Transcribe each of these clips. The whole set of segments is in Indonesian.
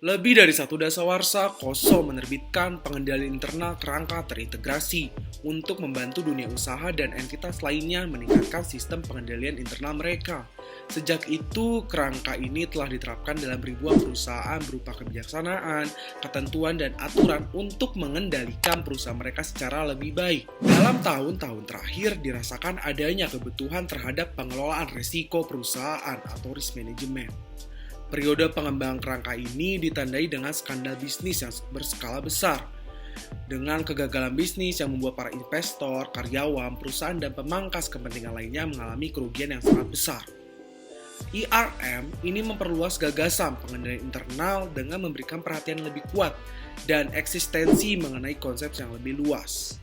Lebih dari satu dasawarsa, KOSO menerbitkan pengendalian internal kerangka terintegrasi untuk membantu dunia usaha dan entitas lainnya meningkatkan sistem pengendalian internal mereka. Sejak itu, kerangka ini telah diterapkan dalam ribuan perusahaan berupa kebijaksanaan, ketentuan, dan aturan untuk mengendalikan perusahaan mereka secara lebih baik. Dalam tahun-tahun terakhir, dirasakan adanya kebutuhan terhadap pengelolaan risiko perusahaan atau risk management. Periode pengembangan kerangka ini ditandai dengan skandal bisnis yang berskala besar, dengan kegagalan bisnis yang membuat para investor, karyawan, perusahaan, dan pemangkas kepentingan lainnya mengalami kerugian yang sangat besar. IRM ini memperluas gagasan pengendalian internal dengan memberikan perhatian lebih kuat dan eksistensi mengenai konsep yang lebih luas.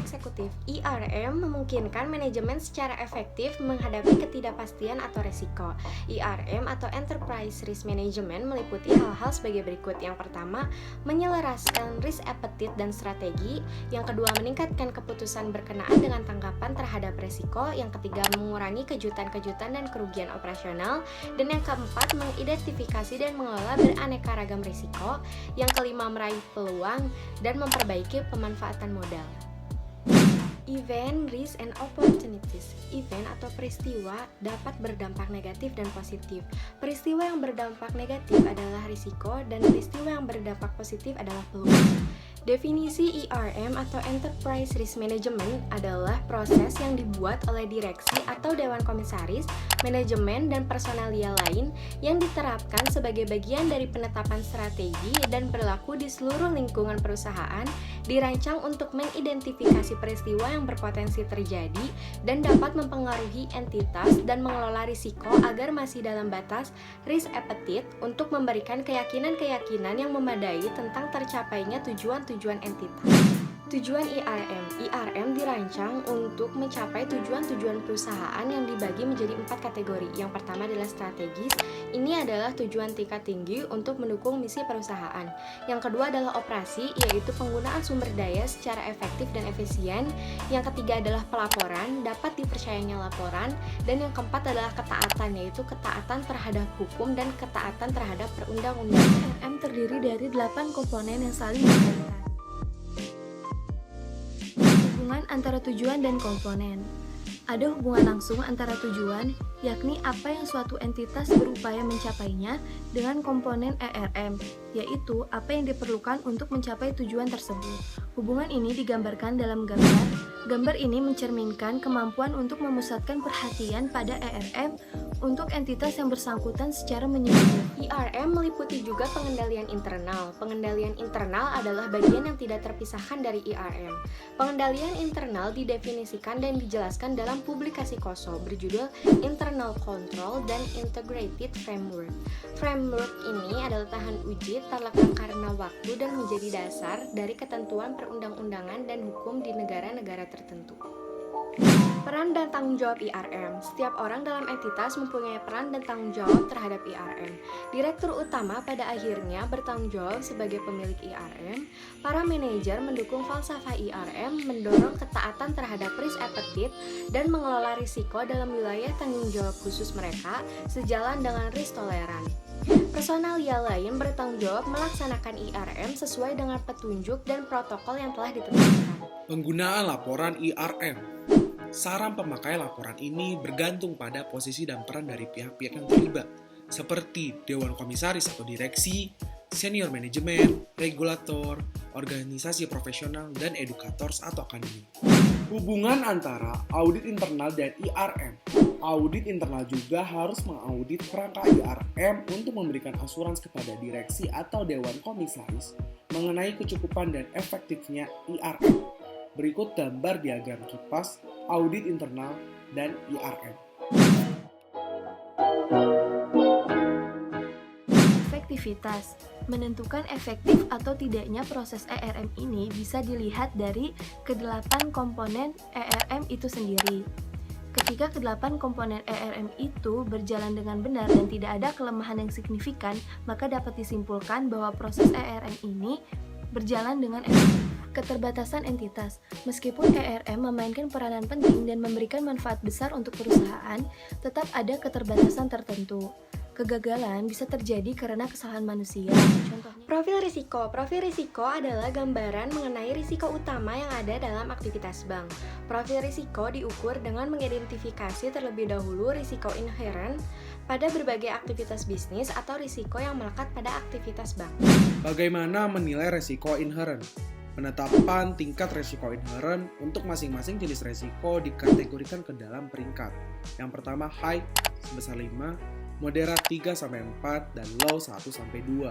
Eksekutif IRM memungkinkan manajemen secara efektif menghadapi ketidakpastian atau resiko. IRM atau Enterprise Risk Management meliputi hal-hal sebagai berikut. Yang pertama, menyelaraskan risk appetite dan strategi. Yang kedua, meningkatkan keputusan berkenaan dengan tanggapan terhadap resiko. Yang ketiga, mengurangi kejutan-kejutan dan kerugian operasional. Dan yang keempat, mengidentifikasi dan mengelola beraneka ragam risiko. Yang kelima, meraih peluang dan memperbaiki pemanfaatan modal. Event, risk, and opportunities. Event atau peristiwa dapat berdampak negatif dan positif. Peristiwa yang berdampak negatif adalah risiko dan peristiwa yang berdampak positif adalah peluang. Definisi IRM atau Enterprise Risk Management adalah proses yang dibuat oleh direksi atau dewan komisaris, manajemen, dan personalia lain yang diterapkan sebagai bagian dari penetapan strategi dan berlaku di seluruh lingkungan perusahaan, dirancang untuk mengidentifikasi peristiwa yang berpotensi terjadi dan dapat mempengaruhi entitas dan mengelola risiko agar masih dalam batas risk appetite untuk memberikan keyakinan-keyakinan yang memadai tentang tercapainya tujuan entitas. Tujuan IRM dirancang untuk mencapai tujuan-tujuan perusahaan yang dibagi menjadi 4 kategori. Yang pertama adalah strategis. Ini adalah tujuan tingkat tinggi untuk mendukung misi perusahaan. Yang kedua adalah operasi, yaitu penggunaan sumber daya secara efektif dan efisien. Yang ketiga adalah pelaporan, dapat dipercayainya laporan. Dan yang keempat adalah ketaatan, yaitu ketaatan terhadap hukum dan ketaatan terhadap perundang-undangan. IRM terdiri dari 8 komponen yang saling berkaitan. Hubungan antara tujuan dan komponen. Ada hubungan langsung antara tujuan, yakni apa yang suatu entitas berupaya mencapainya, dengan komponen ERM, yaitu apa yang diperlukan untuk mencapai tujuan tersebut. Hubungan ini digambarkan dalam gambar. Gambar ini mencerminkan kemampuan untuk memusatkan perhatian pada ERM untuk entitas yang bersangkutan secara menyeluruh. IRM meliputi juga pengendalian internal. Pengendalian internal adalah bagian yang tidak terpisahkan dari IRM. Pengendalian internal didefinisikan dan dijelaskan dalam publikasi KOSO berjudul Internal Control dan Integrated Framework. Framework ini adalah tahan uji, tak lekang karena waktu, dan menjadi dasar dari ketentuan perundang-undangan dan hukum di negara-negara tertentu. Peran dan tanggung jawab IRM. Setiap orang dalam entitas mempunyai peran dan tanggung jawab terhadap IRM. Direktur utama pada akhirnya bertanggung jawab sebagai pemilik IRM. Para manajer mendukung falsafah IRM, mendorong ketaatan terhadap risk appetite, dan mengelola risiko dalam wilayah tanggung jawab khusus mereka sejalan dengan risk toleran. Personalia lain bertanggung jawab melaksanakan IRM sesuai dengan petunjuk dan protokol yang telah ditetapkan. Penggunaan laporan IRM. Saran pemakai laporan ini bergantung pada posisi dan peran dari pihak-pihak yang terlibat, seperti Dewan Komisaris atau Direksi, Senior Manajemen, Regulator, Organisasi Profesional, dan Edukators atau Akademi. Hubungan antara audit internal dan IRM. Audit internal juga harus mengaudit kerangka IRM untuk memberikan asuransi kepada direksi atau Dewan Komisaris mengenai kecukupan dan efektifnya IRM. Berikut gambar diagram kipas audit internal dan IRM. Efektivitas. Menentukan efektif atau tidaknya proses ERM ini bisa dilihat dari kedelapan komponen ERM itu sendiri. Ketika kedelapan komponen ERM itu berjalan dengan benar dan tidak ada kelemahan yang signifikan, maka dapat disimpulkan bahwa proses ERM ini berjalan dengan efektif. Keterbatasan entitas. Meskipun ERM memainkan peranan penting dan memberikan manfaat besar untuk perusahaan, tetap ada keterbatasan tertentu. Kegagalan bisa terjadi karena kesalahan manusia. Contohnya, Profil risiko adalah gambaran mengenai risiko utama yang ada dalam aktivitas bank. Profil risiko diukur dengan mengidentifikasi terlebih dahulu risiko inherent pada berbagai aktivitas bisnis atau risiko yang melekat pada aktivitas bank. Bagaimana menilai resiko inherent? Penetapan tingkat resiko inherent untuk masing-masing jenis resiko dikategorikan ke dalam peringkat. Yang pertama high sebesar 5, moderat 3-4, dan low 1-2.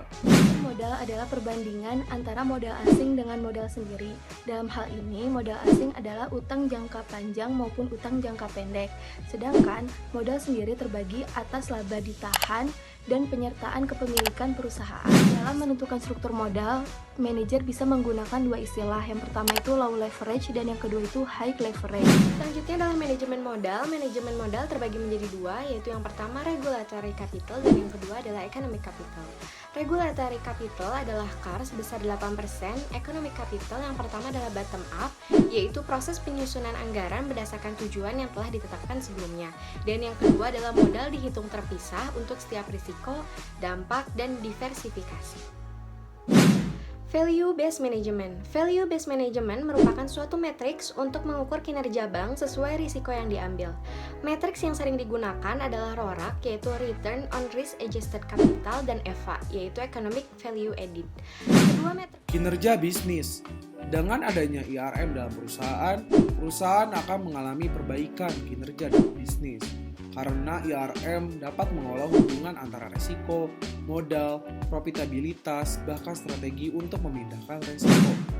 modal adalah perbandingan antara modal asing dengan modal sendiri. Dalam hal ini, modal asing adalah utang jangka panjang maupun utang jangka pendek. Sedangkan modal sendiri terbagi atas laba ditahan dan penyertaan kepemilikan perusahaan. Dalam menentukan struktur modal, manajer bisa menggunakan dua istilah. Yang pertama itu low leverage dan yang kedua itu high leverage. Selanjutnya dalam manajemen modal terbagi menjadi dua, yaitu yang pertama regulatory capital dan yang kedua adalah economic capital. Regulatory capital adalah CAR sebesar 8%, economic capital yang pertama adalah bottom up, yaitu proses penyusunan anggaran berdasarkan tujuan yang telah ditetapkan sebelumnya. Dan yang kedua adalah modal dihitung terpisah untuk setiap risiko, dampak, dan diversifikasi. Value-based management. Value-based management merupakan suatu matriks untuk mengukur kinerja bank sesuai risiko yang diambil. Matriks yang sering digunakan adalah RORAC, yaitu Return on Risk Adjusted Capital, dan EVA, yaitu Economic Value Added. Kedua matriks Kinerja bisnis. Dengan adanya IRM dalam perusahaan akan mengalami perbaikan kinerja dalam bisnis. Karena IRM dapat mengolah hubungan antara resiko, modal, profitabilitas, bahkan strategi untuk memindahkan resiko.